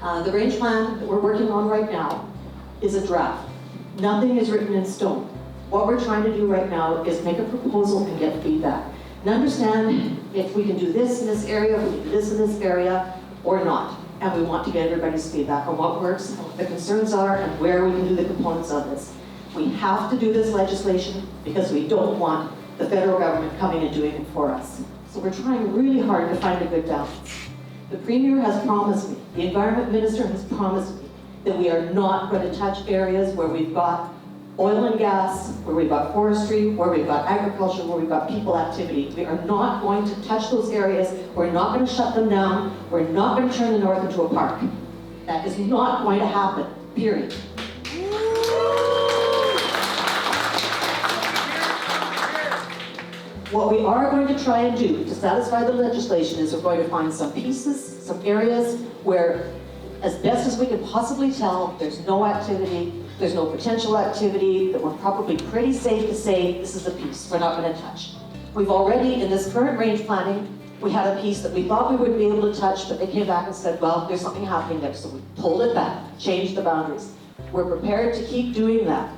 The range plan that we're working on right now is a draft. Nothing is written in stone. What we're trying to do right now is make a proposal and get feedback. And understand if we can do this in this area, if we can do this in this area, or not. And we want to get everybody's feedback on what works, what the concerns are, and where we can do the components of this. We have to do this legislation because we don't want the federal government coming and doing it for us. So we're trying really hard to find a good balance. The Premier has promised me, the Environment Minister has promised me, that we are not going to touch areas where we've got oil and gas, where we've got forestry, where we've got agriculture, where we've got people activity. We are not going to touch those areas. We're not going to shut them down. We're not going to turn the north into a park. That is not going to happen, period. What we are going to try and do to satisfy the legislation is we're going to find some pieces, some areas where, as best as we can possibly tell, there's no activity, there's no potential activity, that we're probably pretty safe to say this is a piece we're not going to touch. We've already, in this current range planning, we had a piece that we thought we would be able to touch, but they came back and said, well, there's something happening there, so we pulled it back, changed the boundaries. We're prepared to keep doing that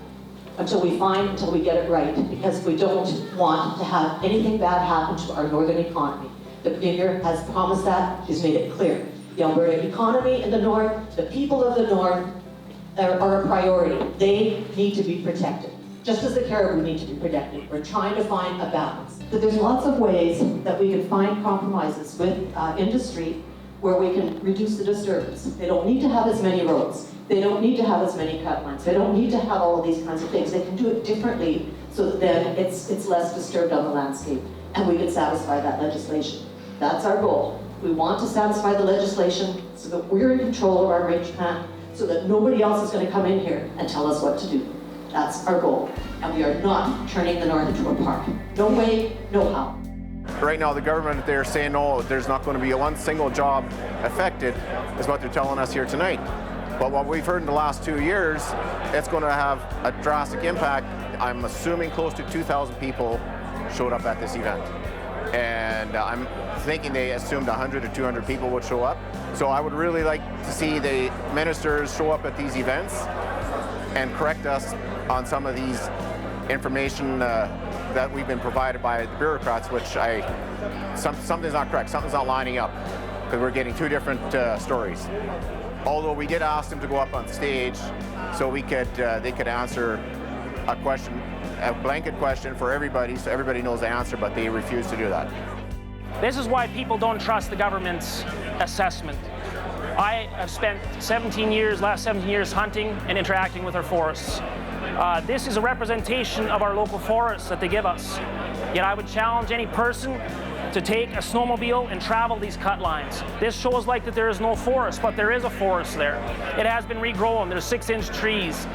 until we get it right, because we don't want to have anything bad happen to our northern economy. The Premier has promised that, she's made it clear. The Alberta economy in the north, the people of the north are a priority. They need to be protected, just as the caribou need to be protected. We're trying to find a balance. But there's lots of ways that we can find compromises with industry where we can reduce the disturbance. They don't need to have as many roads. They don't need to have as many cut lines. They don't need to have all of these kinds of things. They can do it differently so that then it's less disturbed on the landscape, and we can satisfy that legislation. That's our goal. We want to satisfy the legislation so that we're in control of our range plan, so that nobody else is going to come in here and tell us what to do. That's our goal. And we are not turning the north into a park. No way, no how. Right now, the government, they're saying, no, there's not going to be one single job affected, is what they're telling us here tonight. But what we've heard in the last 2 years, it's going to have a drastic impact. I'm assuming close to 2,000 people showed up at this event. And I'm thinking they assumed 100 or 200 people would show up. So I would really like to see the ministers show up at these events and correct us on some of these information that we've been provided by the bureaucrats, which something's not correct, something's not lining up, because we're getting two different stories. Although we did ask them to go up on stage so they could answer a question, a blanket question for everybody, so everybody knows the answer, but they refused to do that. This is why people don't trust the government's assessment. I have spent last 17 years hunting and interacting with our forests. This is a representation of our local forests that they give us. Yet I would challenge any person to take a snowmobile and travel these cut lines. This shows like that there is no forest, but there is a forest there. It has been regrown. There's 6-inch trees.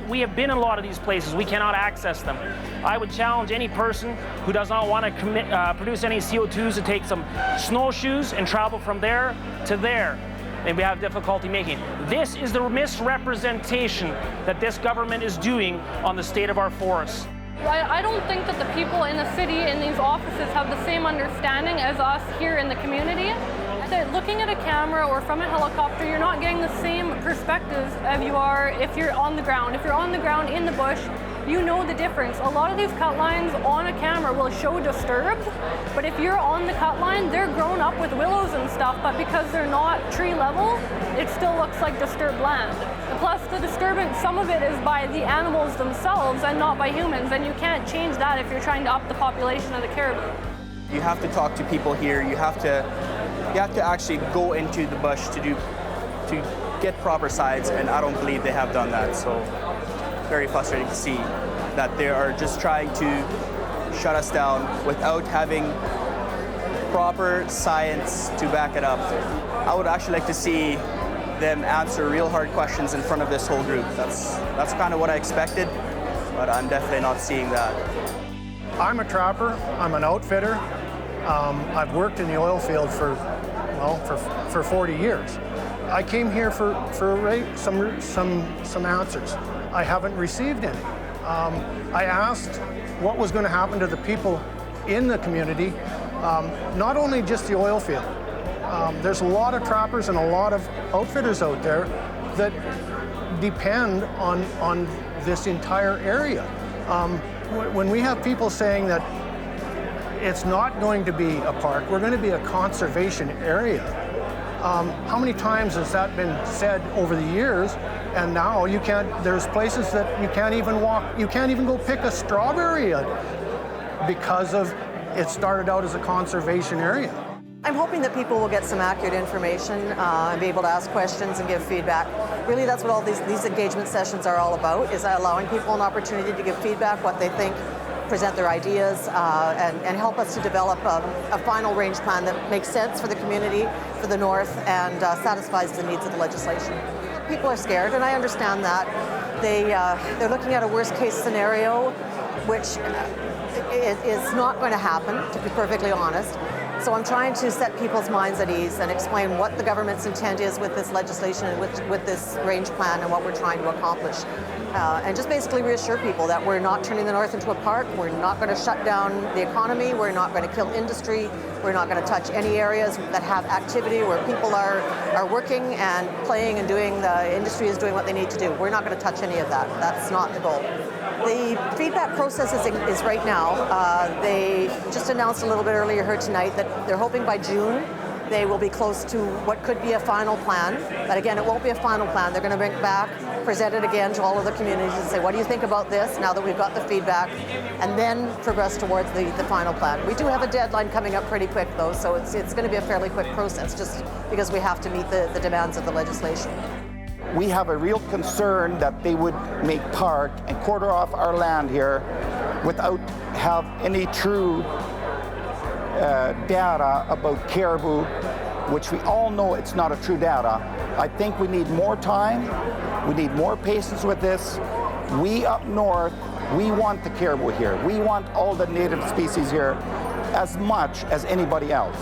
We have been in a lot of these places. We cannot access them. I would challenge any person who does not want to produce any CO2s to take some snowshoes and travel from there to there. And we have difficulty making. This is the misrepresentation that this government is doing on the state of our forests. I don't think that the people in the city in these offices have the same understanding as us here in the community. That looking at a camera or from a helicopter, you're not getting the same perspective as you are if you're on the ground. If you're on the ground in the bush, you know the difference. A lot of these cut lines on a camera will show disturbed, but if you're on the cut line, they're grown up with willows and stuff, but because they're not tree level, it still looks like disturbed land. And plus the disturbance, some of it is by the animals themselves and not by humans, and you can't change that if you're trying to up the population of the caribou. You have to talk to people here. You have to actually go into the bush to get proper sides, and I don't believe they have done that. So very frustrating to see that they are just trying to shut us down without having proper science to back it up. I would actually like to see them answer real hard questions in front of this whole group. That's kind of what I expected, but I'm definitely not seeing that. I'm a trapper. I'm an outfitter. I've worked in the oil field for 40 years. I came here for some answers. I haven't received any. I asked what was going to happen to the people in the community, not only just the oil field, There's a lot of trappers and a lot of outfitters out there that depend on this entire area. When we have people saying that it's not going to be a park, we're going to be a conservation area. How many times has that been said over the years? And now you can't, there's places that you can't even walk, you can't even go pick a strawberry because of it started out as a conservation area. I'm hoping that people will get some accurate information and be able to ask questions and give feedback. Really, that's what all these engagement sessions are all about, is allowing people an opportunity to give feedback, what they think, present their ideas, and help us to develop a final range plan that makes sense for the community, for the North, and satisfies the needs of the legislation. People are scared, and I understand that. They're looking at a worst-case scenario, which is not going to happen, to be perfectly honest. So I'm trying to set people's minds at ease and explain what the government's intent is with this legislation and with this range plan and what we're trying to accomplish. And just basically reassure people that we're not turning the North into a park, we're not going to shut down the economy, we're not going to kill industry, we're not going to touch any areas that have activity where people are working and playing and doing, the industry is doing what they need to do. We're not going to touch any of that. That's not the goal. The feedback process is right now. They just announced a little bit earlier here tonight that they're hoping by June they will be close to what could be a final plan. But again, it won't be a final plan. They're going to bring it back, present it again to all of the communities and say, what do you think about this now that we've got the feedback? And then progress towards the final plan. We do have a deadline coming up pretty quick though, so it's going to be a fairly quick process just because we have to meet the demands of the legislation. We have a real concern that they would make park and quarter off our land here without have any true data about caribou, which we all know it's not a true data. I think we need more time, we need more patience with this. We up north, we want the caribou here. We want all the native species here as much as anybody else.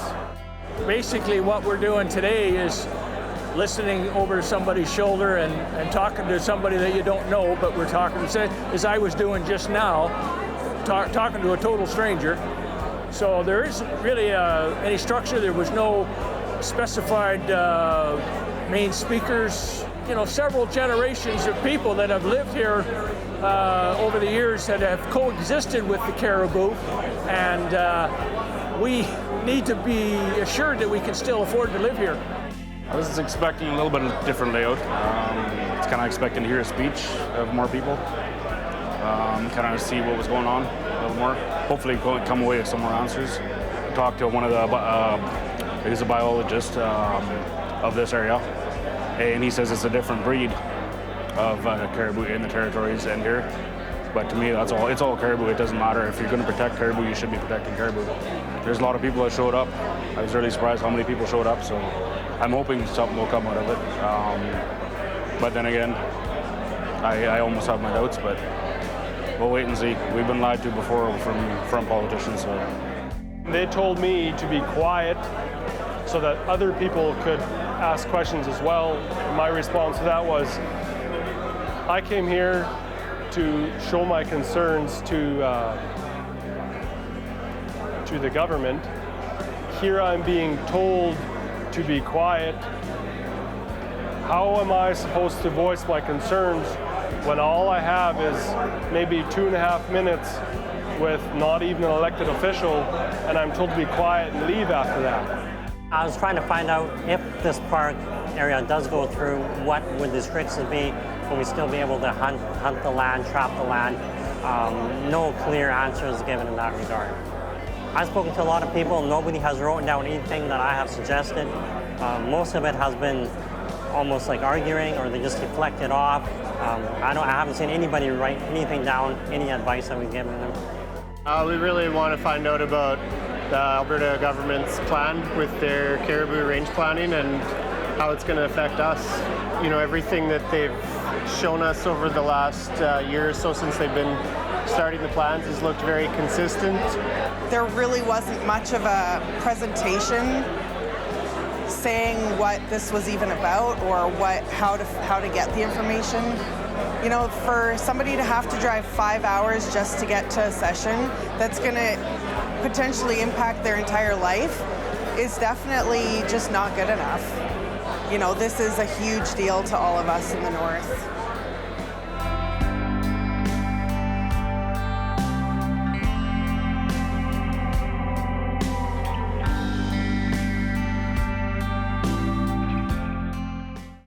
Basically what we're doing today is listening over somebody's shoulder and talking to somebody that you don't know, but we're talking, as I was doing just now, talking to a total stranger. So there isn't really any structure. There was no specified main speakers. You know, several generations of people that have lived here over the years that have coexisted with the caribou, and we need to be assured that we can still afford to live here. I was expecting a little bit of a different layout. It's kind of expecting to hear a speech of more people, kind of see what was going on a little more. Hopefully come away with some more answers. Talk to one of the, he's a biologist of this area, and he says it's a different breed of caribou in the territories and here. But to me, that's all. It's all caribou. It doesn't matter. If you're going to protect caribou, you should be protecting caribou. There's a lot of people that showed up. I was really surprised how many people showed up, so I'm hoping something will come out of it. But then again, I almost have my doubts, but we'll wait and see. We've been lied to before from politicians. So. They told me to be quiet so that other people could ask questions as well. My response to that was, I came here to show my concerns to the government. Here I'm being told to be quiet. How am I supposed to voice my concerns when all I have is maybe 2.5 minutes with not even an elected official, and I'm told to be quiet and leave after that? I was trying to find out if this park area does go through, what would the restrictions be? Will we still be able to hunt the land, trap the land? No clear answers given in that regard. I've spoken to a lot of people. Nobody has written down anything that I have suggested. Most of it has been almost like arguing, or they just deflect it off. I haven't seen anybody write anything down, any advice that we've given them. We really want to find out about the Alberta government's plan with their caribou range planning and how it's going to affect us. You know, everything that they've shown us over the last year or so since they've been starting the plans has looked very consistent. There really wasn't much of a presentation saying what this was even about or how to get the information. You know, for somebody to have to drive 5 hours just to get to a session that's going to potentially impact their entire life is definitely just not good enough. You know, this is a huge deal to all of us in the north.